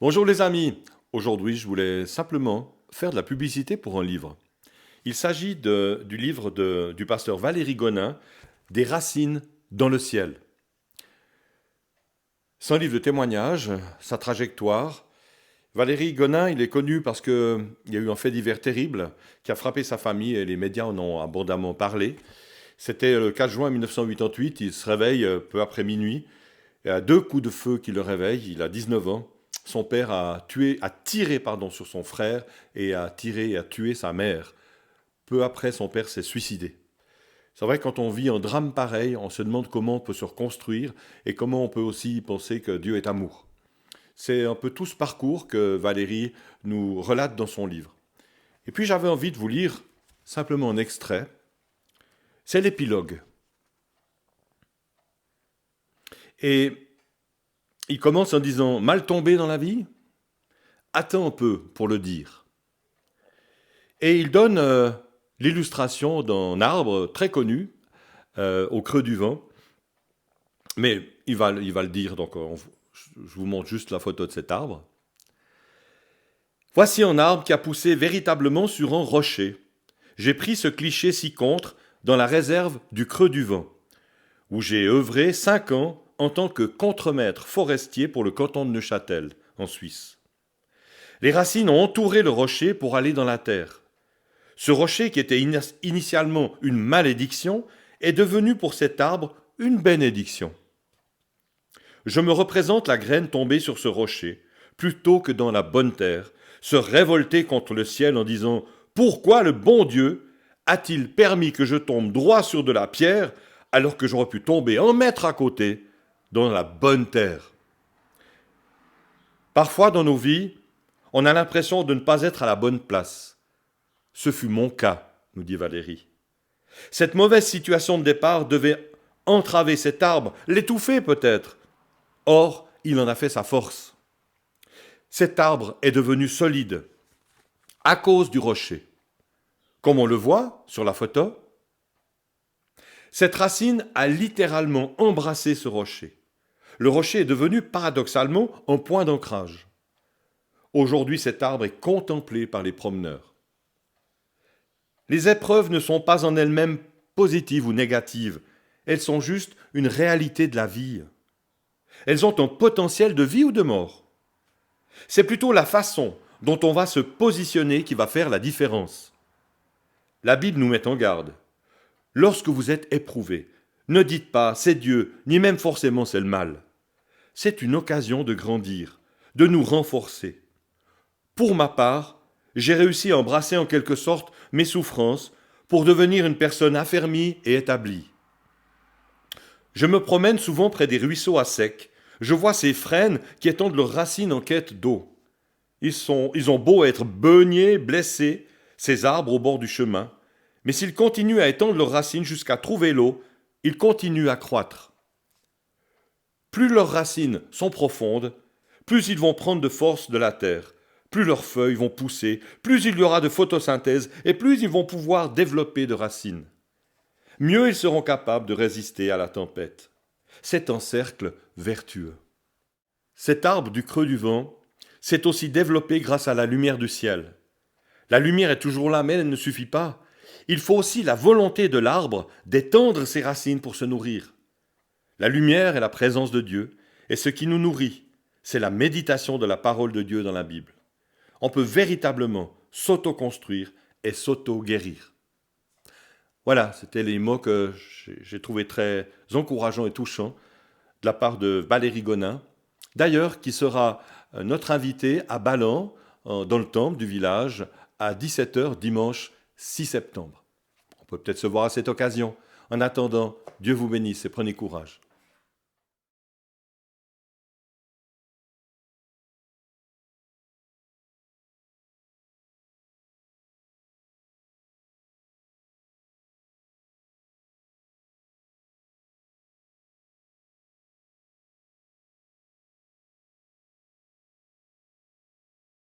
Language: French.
Bonjour les amis, aujourd'hui je voulais simplement faire de la publicité pour un livre. Il s'agit du livre du pasteur Valérie Gonin, Des racines dans le ciel. C'est un livre de témoignages, sa trajectoire. Valérie Gonin, il est connu parce qu'il y a eu un fait divers terrible qui a frappé sa famille et les médias en ont abondamment parlé. C'était le 4 juin 1988, il se réveille peu après minuit, et à 2 coups de feu qui le réveillent, il a 19 ans. Son père a tiré sur son frère et a tué sa mère. Peu après, son père s'est suicidé. C'est vrai, quand on vit un drame pareil, on se demande comment on peut se reconstruire et comment on peut aussi penser que Dieu est amour. C'est un peu tout ce parcours que Valérie nous relate dans son livre. Et puis j'avais envie de vous lire simplement un extrait. C'est l'épilogue. Et il commence en disant « Mal tombé dans la vie ? Attends un peu pour le dire. » Et il donne l'illustration d'un arbre très connu, au creux du vent. Mais il va le dire, donc je vous montre juste la photo de cet arbre. Voici un arbre qui a poussé véritablement sur un rocher. J'ai pris ce cliché ci-contre dans la réserve du creux du vent, où j'ai œuvré 5 ans en tant que contremaître forestier pour le canton de Neuchâtel, en Suisse. Les racines ont entouré le rocher pour aller dans la terre. Ce rocher, qui était initialement une malédiction, est devenu pour cet arbre une bénédiction. Je me représente la graine tombée sur ce rocher, plutôt que dans la bonne terre, se révolter contre le ciel en disant « Pourquoi le bon Dieu a-t-il permis que je tombe droit sur de la pierre alors que j'aurais pu tomber 1 mètre à côté dans la bonne terre ?» Parfois dans nos vies, on a l'impression de ne pas être à la bonne place. Ce fut mon cas, nous dit Valérie. Cette mauvaise situation de départ devait entraver cet arbre, l'étouffer peut-être. Or, il en a fait sa force. Cet arbre est devenu solide à cause du rocher. Comme on le voit sur la photo, cette racine a littéralement embrassé ce rocher. Le rocher est devenu paradoxalement un point d'ancrage. Aujourd'hui, cet arbre est contemplé par les promeneurs. Les épreuves ne sont pas en elles-mêmes positives ou négatives, elles sont juste une réalité de la vie. Elles ont un potentiel de vie ou de mort. C'est plutôt la façon dont on va se positionner qui va faire la différence. La Bible nous met en garde. Lorsque vous êtes éprouvé, ne dites pas « c'est Dieu », ni même forcément « c'est le mal ». C'est une occasion de grandir, de nous renforcer. Pour ma part, j'ai réussi à embrasser en quelque sorte mes souffrances pour devenir une personne affermie et établie. Je me promène souvent près des ruisseaux à sec. Je vois ces frênes qui étendent leurs racines en quête d'eau. Ils ont beau être beugnés, blessés, ces arbres au bord du chemin, mais s'ils continuent à étendre leurs racines jusqu'à trouver l'eau, ils continuent à croître. Plus leurs racines sont profondes, plus ils vont prendre de force de la terre, plus leurs feuilles vont pousser, plus il y aura de photosynthèse et plus ils vont pouvoir développer de racines. Mieux ils seront capables de résister à la tempête. C'est un cercle vertueux. Cet arbre du creux du vent s'est aussi développé grâce à la lumière du ciel. La lumière est toujours là, mais elle ne suffit pas. Il faut aussi la volonté de l'arbre d'étendre ses racines pour se nourrir. La lumière est la présence de Dieu, et ce qui nous nourrit, c'est la méditation de la parole de Dieu dans la Bible. On peut véritablement s'auto-construire et s'auto-guérir. Voilà, c'était les mots que j'ai trouvés très encourageants et touchants de la part de Valérie Gonin, d'ailleurs qui sera notre invité à Ballan, dans le temple du village, à 17h dimanche 6 septembre. On peut peut-être se voir à cette occasion. En attendant, Dieu vous bénisse et prenez courage.